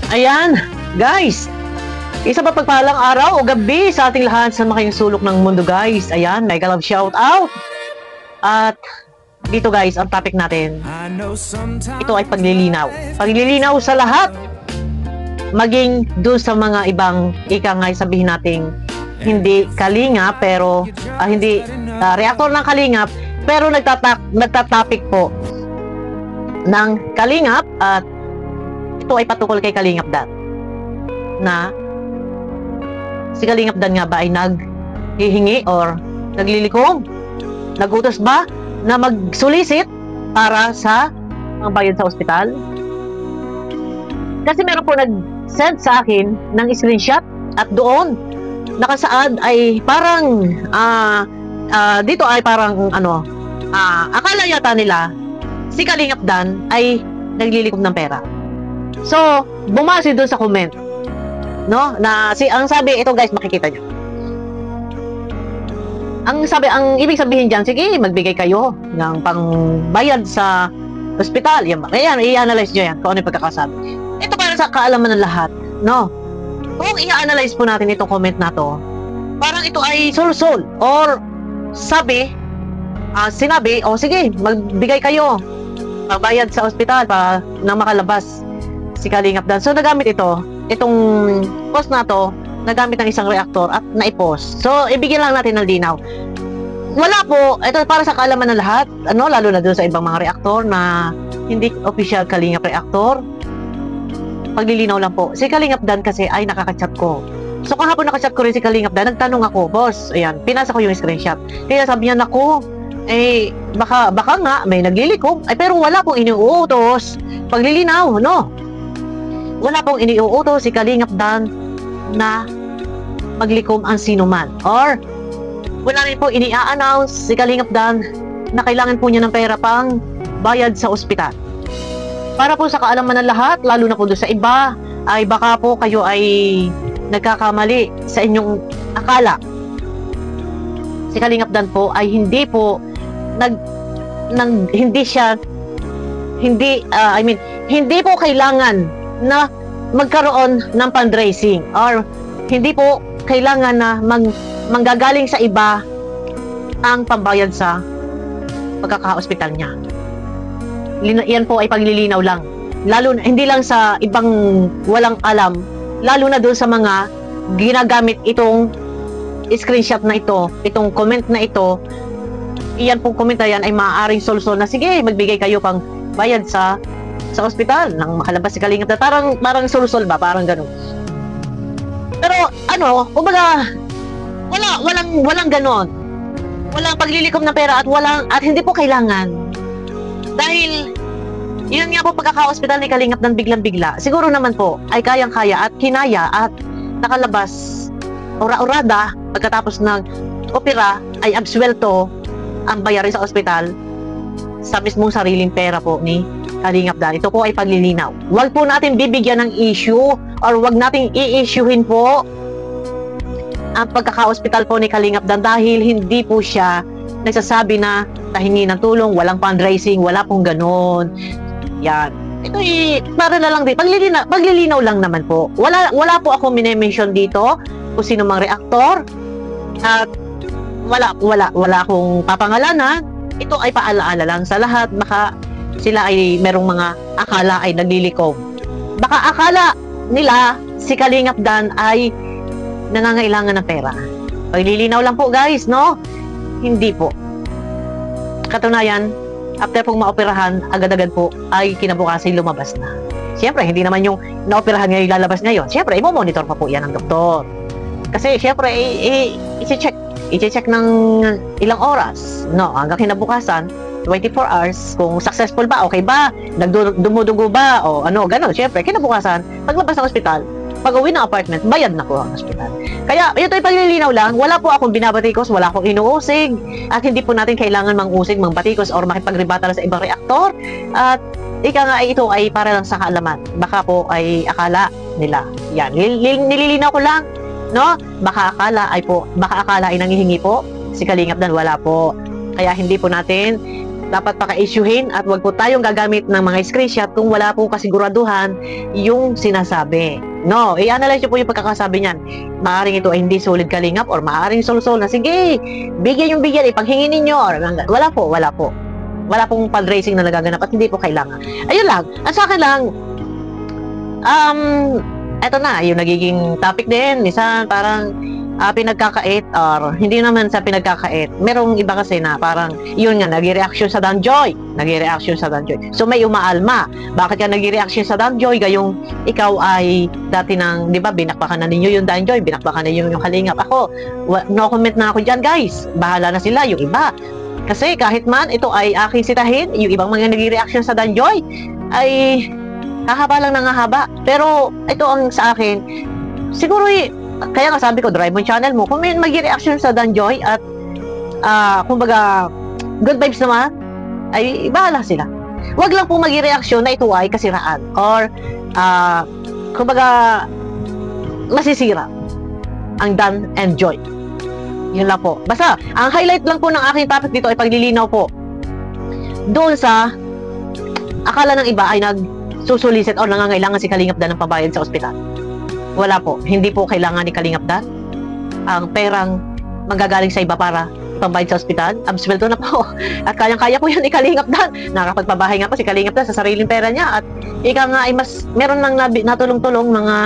Ayan, guys. Isa pa pagpalang araw o gabi sa ating lahat sa makayong sulok ng mundo, guys. Ayan, mega love shout out. At dito, guys, ang topic natin, ito ay paglilinaw. Paglilinaw sa lahat. Maging doon sa mga ibang ikangay sabihin nating hindi kalinga pero hindi reactor ng kalingap pero nagtatapik po ng kalingap at ito ay patukol kay Kalingap Dan na si Kalingap Dan nga ba ay naghihingi or naglilikom, nagutos ba na magsulisit para sa mga bayad sa ospital? Kasi meron po nag-send sa akin ng screenshot at doon nakasaad ay parang dito ay parang akala yata nila si Kalingap Dan ay naglilikom ng pera. So, bumase doon sa comment, no? Na ang sabi, ito guys, makikita nyo. Ang ibig sabihin diyan, sige, magbigay kayo ng pangbayad sa ospital. Ayan, i-analyze nyo yan kung ano yung pagkakasabi. Ito para sa kaalaman ng lahat, no? Kung i-analyze po natin itong comment na to, parang ito ay sul-sul or sinabi, sige, magbigay kayo pagbayad sa ospital para nang makalabas si Kalingap Dan. So, nagamit itong post na to, nagamit ng isang reactor at naipost. So, ibigyan lang natin ng linaw. Wala po, ito para sa kaalaman ng lahat, lalo na doon sa ibang mga reactor na hindi official Kalingap reactor. Paglilinaw lang po. Si Kalingap Dan kasi ay nakaka-chat ko. So, kahapon nakachat ko rin si Kalingap Dan, nagtanong ako, boss, ayan, pinasa ko yung screenshot. Kaya sabi niya, naku, baka nga may naglilikom, pero wala pong iniuutos. Paglilinaw, no? Wala pong iniuutos si Kalingap Dan na maglikom ang sinuman. Or, wala rin po ini-announce si Kalingap Dan na kailangan po niya ng pera pang bayad sa ospital. Para po sa kaalaman ng lahat, lalo na po doon sa iba, ay baka po kayo ay nagkakamali sa inyong akala. Si Kalingap Dan po ay hindi po hindi po kailangan na magkaroon ng fundraising or hindi po kailangan na manggagaling sa iba ang pambayad sa pagkaka-hospital niya. Yan po ay paglilinaw lang. Lalo na, hindi lang sa ibang walang alam, lalo na doon sa mga ginagamit itong screenshot na ito, itong comment na ito. Iyan pong comment na yan ay maaaring solsol na sige, magbigay kayo pang bayad sa ospital nang makalabas si Kalingap Dan. Parang solsol ba? Parang ganun. Pero kumbaga walang ganon. Walang paglilikom ng pera at hindi po kailangan. Dahil yun nga po pagkaka-hospital ni Kalingap Dan biglang-bigla. Siguro naman po ay kayang-kaya at kinaya at nakalabas ora-orada pagkatapos ng opera ay absuelto ang bayarin sa ospital sa mismong sariling pera po ni Kalingap Dan. Ito po ay paglilinaw. Huwag po natin bibigyan ng issue or huwag nating i-issuehin po ang pagkaka-hospital po ni Kalingap Dan dahil hindi po siya nagsasabi na tahingi ng tulong, walang fundraising, wala pong ganon. Yan. Ito para na lang din. Paglilinaw lang naman po. Wala po ako mine-mention dito kung sino mang reactor at wala akong papangalanan. Ito ay paalaala lang sa lahat. Baka sila ay merong mga akala ay naglilikom. Baka akala nila si Kalingap Dan ay nangangailangan ng pera. Paglilinaw lang po guys, no? Hindi po. Katunayan, after pong maoperahan, agad-agad po ay kinabukasan lumabas na. Siyempre, hindi naman yung naoperahan ngayon lalabas ngayon. Siyempre, i-monitor pa po yan ng doktor. Kasi siyempre, i-check ng ilang oras. No, hanggang kinabukasan, 24 hours, kung successful ba, okay ba, dumudugo ba, o gano'n. Siyempre, kinabukasan, paglabas ng ospital, pag-uwi ng apartment, bayad na po ang ospital. Kaya, ito ay paglilinaw lang, wala po akong binabatikos, wala akong inuusig, at hindi po natin kailangan mang-usig, mang-batikos, or makipagrebata sa ibang reaktor, at ika nga ito ay para lang sa kaalaman. Baka po ay akala nila. Yan, nililinaw ko lang, no? Baka akala ay nanghihingi po si Kalingap Dan, wala po. Kaya hindi po natin dapat paka-issuehin at wag po tayong gagamit ng mga screenshot kung wala po kasiguraduhan yung sinasabi. No, i-analyze nyo po yung pagkakasabi niyan. Maaring ito ay hindi solid kalingap or maaring solsol na sige, bigyan yung bigyan, ipanghingi ninyo or wala po. Wala pong fundraising na nagaganap at hindi po kailangan. Ayun lang. At sa akin lang, eto na, yung nagiging topic din, minsan parang pinagkakait or hindi naman sa pinagkakait. Merong iba kasi na parang yun nga, nag-reaction sa Danjoy. So may umaalma. Bakit ka nag-reaction sa Danjoy? Gayong ikaw ay dati ng, di ba, binakbakan na ninyo yung Danjoy, binakbakan na ninyo yung Kalingap. Ako, no comment na ako dyan, guys. Bahala na sila, yung iba. Kasi kahit man ito ay aking sitahin, yung ibang mga nag-reaction sa Danjoy ay hahaba lang ng hahaba. Pero ito ang sa akin, siguro kaya nga sabi ko, drive mo yung channel mo. Kung may mag-reaction sa Danjoy at kumbaga good vibes naman, ay bahala sila. Huwag lang po mag-reaction na ito ay kasiraan or kumbaga masisira ang Dan and Joy. Yun lang po. Basta, ang highlight lang po ng aking topic dito ay paglilinaw po doon sa akala ng iba ay nagsusulisit o nangangailangan si Kalingap Dan ng pabayad sa ospital. Wala po. Hindi po kailangan ni Kalingap Dan ang perang manggagaling sa iba para pambayad sa ospital. Absweldo na po. At kayang-kaya po yan ni Kalingap Dan. Nakakapagpabahay nga po si Kalingap Dan sa sariling pera niya. At ika nga ay mas meron nang natulong-tulong mga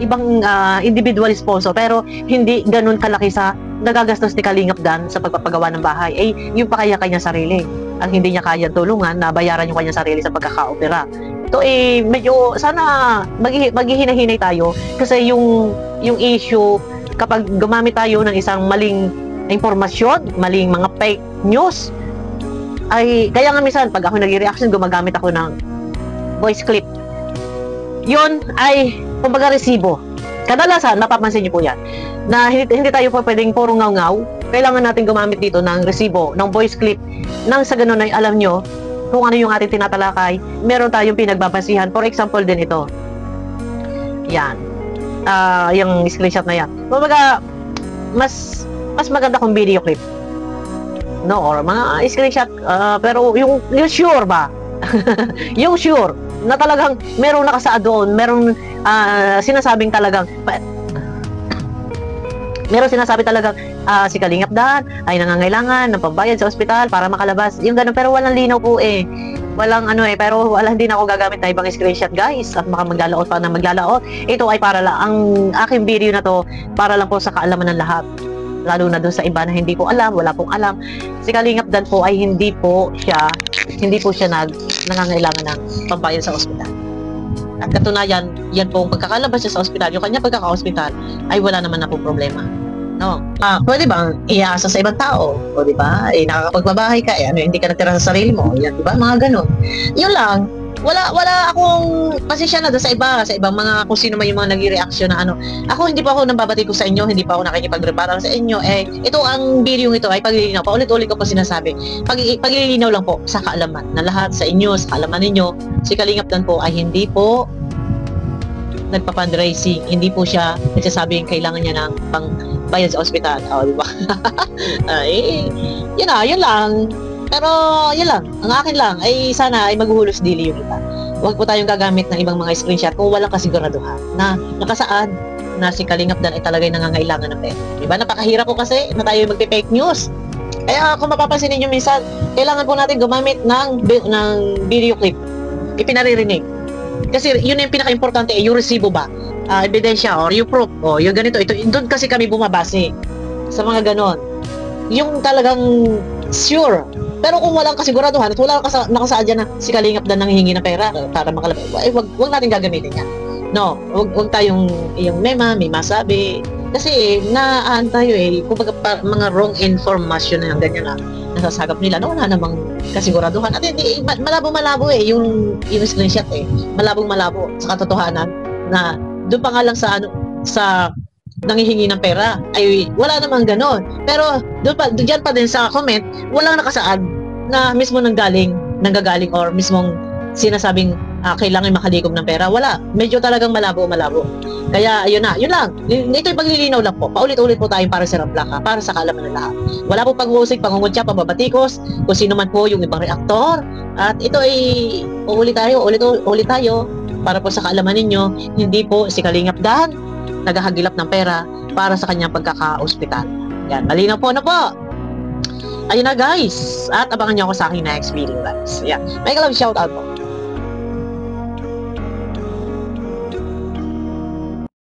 ibang individual sponsor. Pero hindi ganun kalaki sa nagagastos ni Kalingap Dan sa pagpapagawa ng bahay. Eh, yung pa kanya sarili. Ang hindi niya kaya tulungan, nabayaran yung kanya sarili sa pagkaka-opera. Ito medyo sana maghihina-hinay tayo kasi yung issue kapag gumamit tayo ng isang maling impormasyon, maling mga fake news ay kaya nga minsan pag ako nag-reaction gumagamit ako ng voice clip. Yun ay kumbaga resibo. Kadalasan mapapansin niyo po yan na hindi tayo pa pwedeng puro ngaw-ngaw. Kailangan natin gumamit dito ng resibo, ng voice clip nang sa ganun ay alam nyo kung ano yung ating tinatalakay, meron tayong pinagbabasihan. For example din ito. Yan. Yung screenshot na yan. Kumbaga, mas maganda kung video clip. No, or mga screenshot. Pero yung sure ba? Yung sure na talagang merong nakasaad doon, merong sinasabing talagang si Kalingap Dan ay nangangailangan ng pambayad sa ospital para makalabas. Yung ganun, pero walang linaw po Walang pero hindi na ako gagamit na ibang screenshot, guys. At baka maglalaot pa na maglalaot. Ito ay para lang, ang aking video na to, para lang po sa kaalaman ng lahat. Lalo na doon sa iba na hindi po alam, wala pong alam. Si Kalingap Dan po ay hindi po siya nangangailangan ng pambayad sa ospital. At katunayan, yan po pagkakalabas siya sa ospital, yung kanya pagkaka-ospital ay wala naman na po problema. No. Pwede bang iasa sa ibang tao? O di ba? Nakakapagbabahay ka, hindi ka natira sa sarili mo. Yan, di ba? Mga ganun. Yun lang. Wala akong pasensya na sa ibang mga kung sino man yung mga nag-reaction na Ako, hindi pa ako nababati ko sa inyo, hindi pa ako nakikipag-reparal sa inyo. Ito ang video ito ay paglilinaw. Paulit-ulit ko po sinasabi. Paglilinaw lang po sa kaalaman na lahat sa inyo, sa kaalaman ninyo. Si Kalingap Dan po ay hindi po nagpa-fundraising. Hindi po siya nagsasabing kailangan niya ng pangbayad sa ospital. Di ba? Yun lang. Pero, yun lang. Ang akin lang ay sana ay maghuhulos dili yung iba. Huwag po tayong gagamit ng ibang mga screenshot kung walang kasiguraduhan na nakasaad na si Kalingap Dan ay talagang nangangailangan ng pera. Diba? Napakahirap po kasi na tayo magpe-fake news. Kaya kung mapapansin ninyo minsan, kailangan po natin gumamit ng video clip. Ipinaririnig. Kasi yun yung pinaka-importante yung resibo ba? Ebidensya or yung proof. Yung ganito. Doon kasi kami bumabase sa mga ganon. Yung talagang sure. Pero kung walang kasiguraduhan at wala nakasaad dyan na si Kalingap Dan nanghihingi ng pera para makalabas, wag natin gagamitin yan. No, wag tayong yung may masabi. Kasi naan tayo kumbaga mga wrong information na yung ganyan na nasasagap nila na wala namang kasiguraduhan. At hindi, malabo-malabo yung screenshot malabo sa katotohanan na doon pa nga lang sa nanghihingi ng pera ay wala namang ganon. Pero diyan pa din sa comment walang nakasaad na mismo nanggagaling or mismong sinasabing kailangan makalikom ng pera. Wala. Medyo talagang malabo. Kaya, ayun na. Yun lang. Ito'y paglilinaw lang po. Paulit-ulit po tayong para sa plaka, para sa kaalaman ng lahat. Wala po pag-uusig, pangungutya, pababatikos, kung sino man po yung ibang reaktor. At ito ay ulit tayo, para po sa kaalaman ninyo, hindi po si Kalingap Dan naghahagilap ng pera para sa kanyang pagkaka-ospital. Yan, malinaw po na po. Ayun na guys. At abangan nyo ako sa aking next video guys. Yan. Mega love shoutout po.